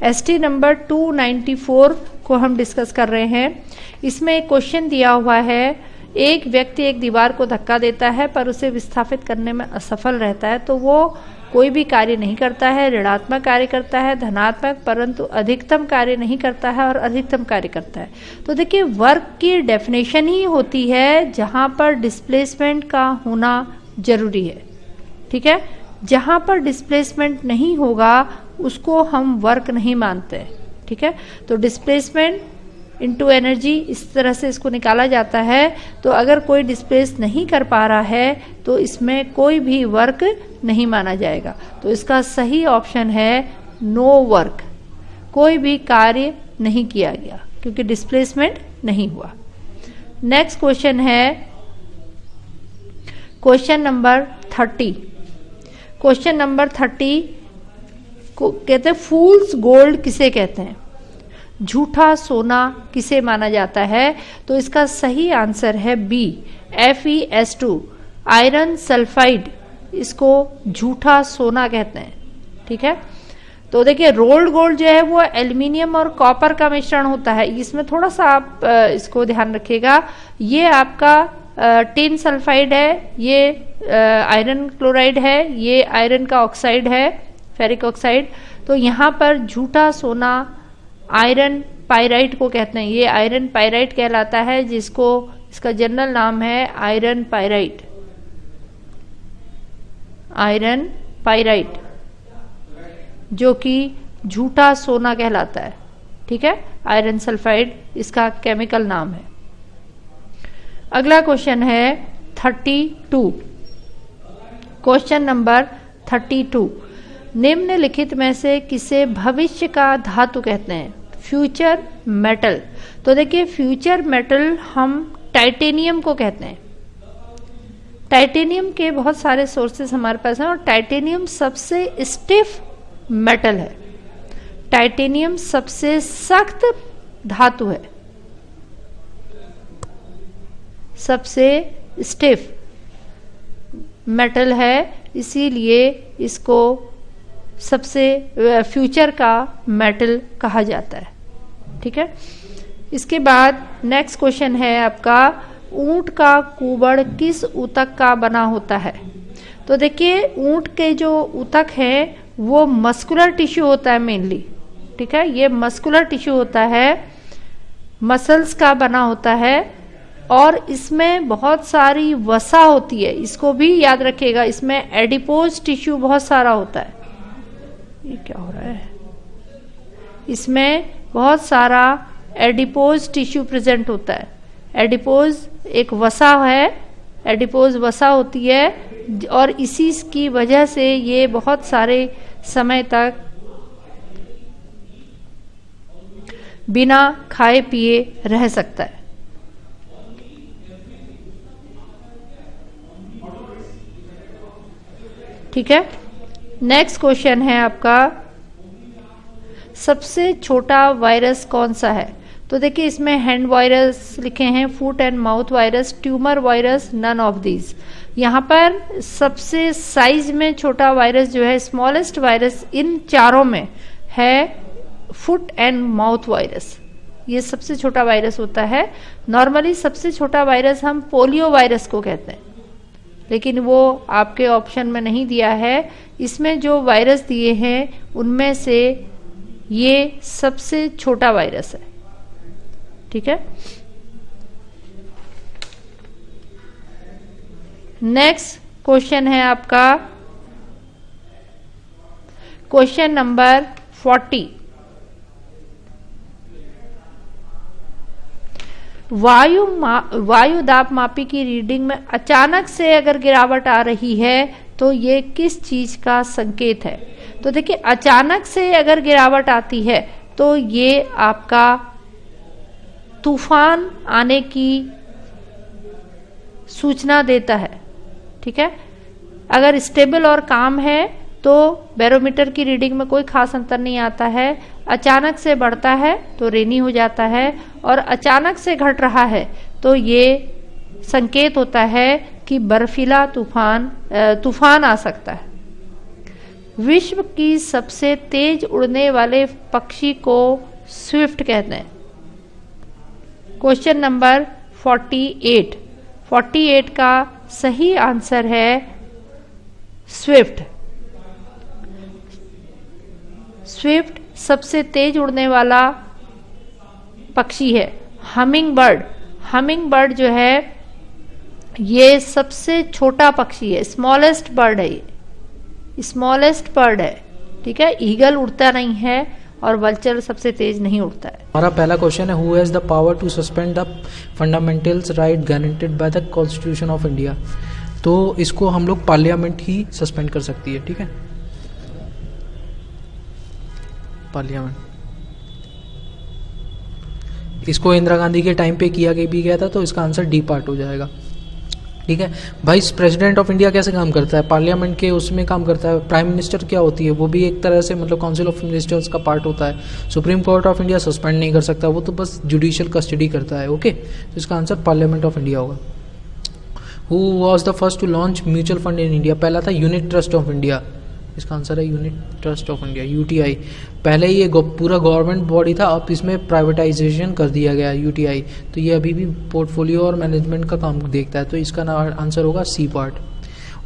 ST number 294 को हम discuss कर रहे हैं। इसमें एक क्वेश्चन दिया हुआ है, एक व्यक्ति एक दीवार को धक्का देता है पर उसे विस्थापित करने में असफल रहता है, तो वो कोई भी कार्य नहीं करता है, ऋणात्मक कार्य करता है, धनात्मक, परंतु अधिकतम कार्य नहीं करता है और अधिकतम कार्य करता है। तो देखिए वर्क की डेफिनेशन ही होती है जहाँ पर डिस्प्लेसमेंट का होना जरूरी है, ठीक है। जहाँ पर डिस्प्लेसमेंट नहीं होगा उसको हम वर्क नहीं मानते, ठीक है। तो डिस्प्लेसमेंट इनटू एनर्जी, इस तरह से इसको निकाला जाता है। तो अगर कोई डिस्प्लेस नहीं कर पा रहा है तो इसमें कोई भी वर्क नहीं माना जाएगा। तो इसका सही ऑप्शन है नो वर्क, कोई भी कार्य नहीं किया गया क्योंकि डिस्प्लेसमेंट नहीं हुआ। नेक्स्ट क्वेश्चन है क्वेश्चन नंबर 30। क्वेश्चन नंबर 30 को कहते हैं फूल्स गोल्ड किसे कहते हैं, झूठा सोना किसे माना जाता है। तो इसका सही आंसर है बी, FeS2 आयरन सल्फाइड, इसको झूठा सोना कहते हैं, ठीक है। तो देखिए रोल्ड गोल्ड जो है वो एल्युमिनियम और कॉपर का मिश्रण होता है। इसमें थोड़ा सा आप इसको ध्यान रखिएगा, ये आपका टिन सल्फाइड है, ये आयरन क्लोराइड है, ये आयरन का ऑक्साइड है, फेरिक ऑक्साइड। तो यहाँ पर झूठा सोना आयरन पाइराइट को कहते हैं, ये आयरन पाइराइट कहलाता है, जिसको इसका जनरल नाम है आयरन पाइराइट, आयरन पाइराइट, जो कि झूठा सोना कहलाता है, ठीक है। आयरन सल्फाइड इसका केमिकल नाम है। अगला क्वेश्चन है 32। क्वेश्चन नंबर 32, निम्नलिखित में से किसे भविष्य का धातु कहते हैं, फ्यूचर मेटल। तो देखिए फ्यूचर मेटल हम टाइटेनियम को कहते हैं। टाइटेनियम के बहुत सारे सोर्सेस हमारे पास हैं और टाइटेनियम सबसे स्टिफ मेटल है, टाइटेनियम सबसे सख्त धातु है, सबसे स्टिफ मेटल है, इसीलिए इसको सबसे फ्यूचर का मेटल कहा जाता है, ठीक है। इसके बाद नेक्स्ट क्वेश्चन है आपका, ऊंट का कुबड़ किस ऊतक का बना होता है। तो देखिए ऊंट के जो ऊतक है वो मस्कुलर टिश्यू होता है मेनली, ठीक है। ये मस्कुलर टिश्यू होता है, मसल्स का बना होता है और इसमें बहुत सारी वसा होती है, इसको भी याद रखिएगा। इसमें एडिपोज टिश्यू बहुत सारा होता है, ये क्या हो रहा है, इसमें बहुत सारा एडिपोज टिश्यू प्रेजेंट होता है। एडिपोज एक वसा है, एडिपोज वसा होती है और इसी की वजह से ये बहुत सारे समय तक बिना खाए पिए रह सकता है। ठीक है। नेक्स्ट क्वेश्चन है आपका, सबसे छोटा वायरस कौन सा है। तो देखिए इसमें हैंड वायरस लिखे हैं, foot and mouth virus, tumour virus, none of these. यहाँ पर सबसे साइज में छोटा वायरस जो है, स्मॉलेस्ट वायरस इन चारों में है फुट एंड माउथ वायरस, ये सबसे छोटा वायरस होता है। नॉर्मली सबसे छोटा वायरस हम पोलियो वायरस को कहते हैं, लेकिन वो आपके ऑप्शन में नहीं दिया है। इसमें जो वायरस दिए हैं उनमें से ये सबसे छोटा वायरस है, ठीक है। नेक्स्ट क्वेश्चन है आपका क्वेश्चन नंबर 40। वायु दाब मापी की रीडिंग में अचानक से अगर गिरावट आ रही है तो ये किस चीज का संकेत है। तो देखिए अचानक से अगर गिरावट आती है तो ये आपका तूफान आने की सूचना देता है, ठीक है। अगर स्टेबल और काम है तो बैरोमीटर की रीडिंग में कोई खास अंतर नहीं आता है। अचानक से बढ़ता है तो रेनी हो जाता है, और अचानक से घट रहा है तो ये संकेत होता है कि बर्फीला तूफान आ सकता है। विश्व की सबसे तेज उड़ने वाले पक्षी को स्विफ्ट कहते हैं। क्वेश्चन नंबर 48 का सही आंसर है स्विफ्ट। स्विफ्ट सबसे तेज उड़ने वाला पक्षी है। हमिंग बर्ड जो है ये सबसे छोटा पक्षी है, स्मॉलेस्ट बर्ड है, ये स्मॉलेस्ट बर्ड है। ठीक है, ईगल उड़ता नहीं है और वल्चर सबसे तेज नहीं उड़ता है। हमारा पहला क्वेश्चन है, who has the power to suspend the fundamentals right guaranteed by the constitution of India. तो इसको हम लोग पार्लियामेंट ही सस्पेंड कर सकती है। ठीक है, पार्लियामेंट। इसको इंदिरा गांधी के टाइम पे किया भी गया था, तो इसका आंसर डी पार्ट हो जाएगा। ठीक है, वाइस प्रेसिडेंट ऑफ इंडिया कैसे काम करता है? पार्लियामेंट के उसमें काम करता है। प्राइम मिनिस्टर क्या होती है? वो भी एक तरह से मतलब काउंसिल ऑफ मिनिस्टर्स का पार्ट होता है। Supreme court of India suspend नहीं कर सकता, वो तो बस जुडिशियल कस्टडी करता है। ओके, तो इसका आंसर पार्लियामेंट ऑफ इंडिया होगा। Who was the first to launch mutual fund in India? पहला था यूनिट ट्रस्ट ऑफ इंडिया। इसका आंसर है unit trust of India, UTI. पहले ये पूरा गवर्नमेंट बॉडी था, अब इसमें प्राइवेटाइजेशन कर दिया गया यूटीआई। तो ये अभी भी पोर्टफोलियो और मैनेजमेंट का काम देखता है, तो इसका आंसर होगा सी पार्ट।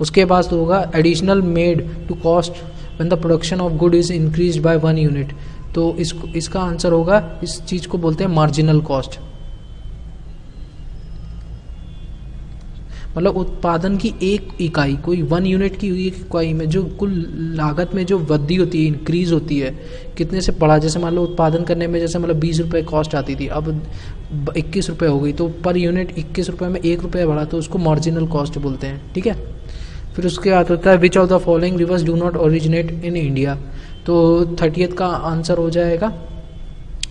उसके बाद तो होगा additional made to cost when the production of good is increased by 1 unit. तो इसका आंसर होगा, इस चीज को बोलते हैं मार्जिनल कॉस्ट। मतलब उत्पादन की एक इकाई, कोई 1 यूनिट की इकाई में जो कुल लागत में जो वृद्धि होती है, इंक्रीज होती है, कितने से बढ़ा। जैसे मान लो उत्पादन करने में जैसे मतलब 20 रुपये कॉस्ट आती थी, अब 21 रुपये हो गई, तो पर यूनिट 21 रुपये में 1 रुपये बढ़ा, तो उसको मार्जिनल कॉस्ट बोलते हैं। ठीक है, फिर उसके बाद होता है which of the following rivers do not originate in India. तो 30th का आंसर हो जाएगा,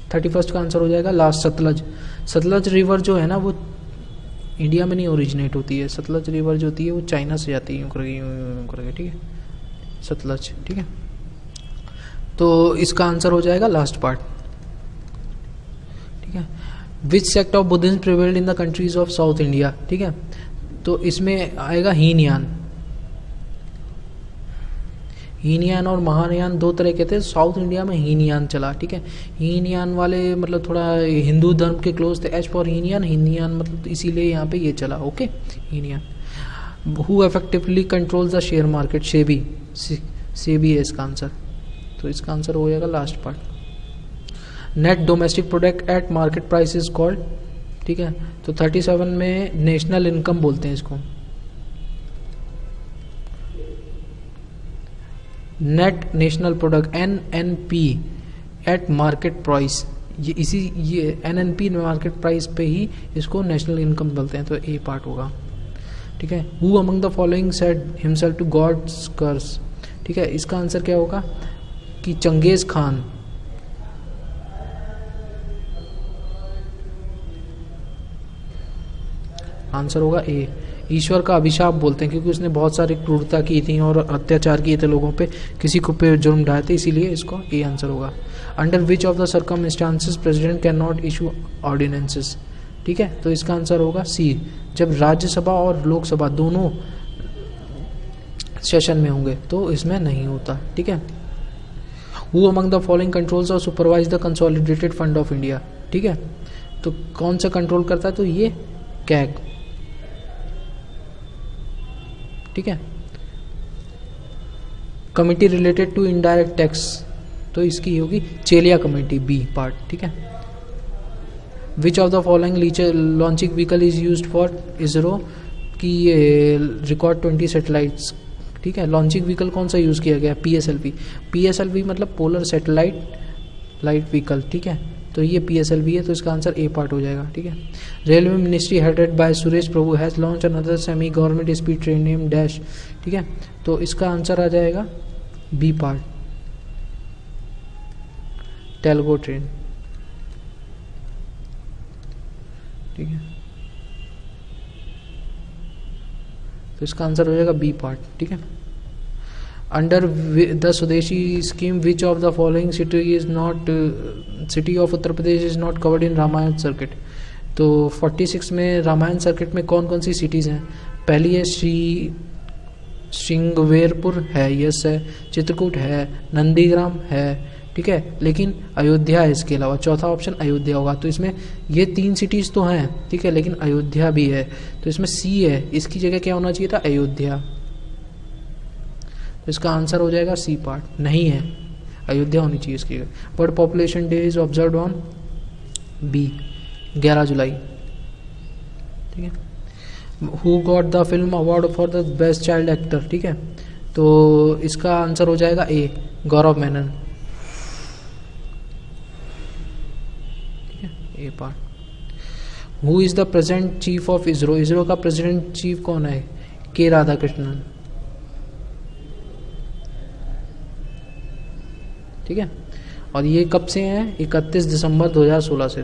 31st का आंसर हो जाएगा लास्ट, सतलज। सतलज रिवर जो है ना, वो इंडिया में नहीं ओरिजिनेट होती है। सतलज रिवर जो होती है वो चाइना से जाती है, यूँ करके। ठीक है, सतलज। ठीक है, तो इसका आंसर हो जाएगा लास्ट पार्ट। ठीक है, which sect of Buddhism prevailed in the countries of South India. ठीक है, तो इसमें आएगा हीनयान और महायान, दो तरह के थे। साउथ इंडिया में हीनयान चला। ठीक है, हीनयान वाले मतलब थोड़ा हिंदू धर्म के क्लोज थे। एच फॉर हीनयान मतलब इसीलिए यहाँ पे ये चला। Okay, Hinayana. Who effectively controls the share market? SEBI है इसका आंसर, तो इसका आंसर हो जाएगा last part. Net domestic product at market price is called. ठीक है, तो 37 में नेशनल इनकम बोलते हैं इसको। Net national product NNP eight market price, ये NNP मार्केट प्राइस पे ही इसको नेशनल इनकम बोलते हैं, तो ए पार्ट होगा। ठीक है, who among the following said himself to gods curse. ठीक है, इसका आंसर क्या होगा कि चंगेज खान। आंसर होगा ए। ईश्वर का अभिशाप बोलते हैं क्योंकि उसने बहुत सारी क्रूरता की थी और अत्याचार किए थे लोगों पे, किसी को पे जुर्म ढाए थे, इसीलिए इसको ए आंसर होगा। Under which of the circumstances president can not issue ordinances. ठीक है, तो इसका आंसर होगा सी, जब राज्यसभा और लोकसभा दोनों सेशन में होंगे तो इसमें नहीं होता। ठीक है, who among the following controls और supervise the consolidated fund of India. ठीक है, तो कौन सा कंट्रोल करता है? तो ये कैग। ठीक है, committee related to indirect tax, तो इसकी होगी चेलिया कमेटी, बी पार्ट। ठीक है, which of the following launching vehicle is used for ISRO की रिकॉर्ड 20 सैटेलाइट्स। ठीक है, लॉन्चिंग व्हीकल कौन सा यूज किया गया? PSLV मतलब पोलर सैटेलाइट व्हीकल। ठीक है, तो ये PSLV है, तो इसका आंसर ए पार्ट हो जाएगा। ठीक है, railway ministry headed by Suresh Prabhu has launch another semi government speed train name dash. ठीक है, तो इसका आंसर आ जाएगा बी पार्ट, टेलगो ट्रेन। ठीक है, तो इसका आंसर हो जाएगा बी पार्ट। ठीक है, under the Swadeshi scheme which of the following city of Uttar Pradesh is not covered in Ramayana circuit. तो 46 में रामायण सर्किट में कौन कौन सी सिटीज़ हैं? पहली है श्रृंगवेरपुर है, यस है, चित्रकूट है, नंदीग्राम है, ठीक है, लेकिन अयोध्या है इसके अलावा। चौथा ऑप्शन अयोध्या होगा। तो इसमें ये 3 सिटीज़ तो हैं, ठीक है, लेकिन अयोध्या भी है, तो इसमें सी है, इसकी जगह क्या होना चाहिए था, अयोध्या। तो इसका आंसर हो जाएगा सी पार्ट, नहीं है, अयोध्या होनी चाहिए इसकी जगह। World population day is observed on B, 11 July, ठीक है। Who got the film award for the best child actor, ठीक है, तो इसका आंसर हो जाएगा ए, गौरव मेनन, ठीक है, A part. Who is the present chief of ISRO, ISRO का प्रेसिडेंट चीफ कौन है, के राधाकृष्णन, ठीक है। और ये कब से हैं, 31 दिसंबर 2016 से।